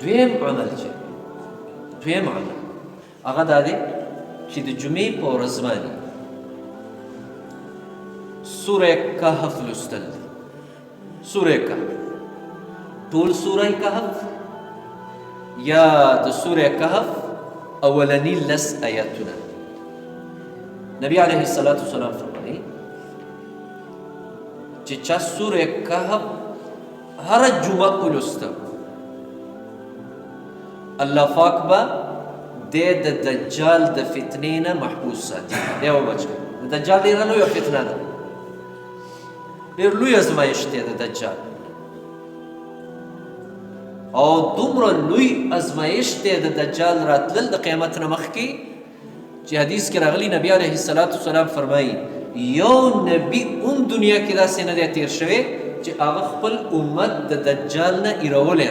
دویم عمل چې دویم عمل هغه دا دی چې د جمعې په ورځ باندې سوره کهف لوستل دي. سوره کهف ټول سوره کهف یا د سوره کهف اولنی لس آیاتونه. نبی علیه الصلاة والسلام فرمایي چې چا سوره کهف هر جمعه ولوسته الله پاک به د دجال د فتنې نه محفوظ ساتي. دی وبچ د دجال ډېره لویه فتنه ده، ډېر لوی ازمایښت دی د دجال، او دومره لوی ازمایښت دی د دجال راتلل د قیامت نه مخکې چې حدیث کې راغلی نبی علیه الصلاة والسلام فرمایي یو نبي دنیا کې داسې نه دی تیر شوی چې هغه خپل امت د دجال نه ایرولی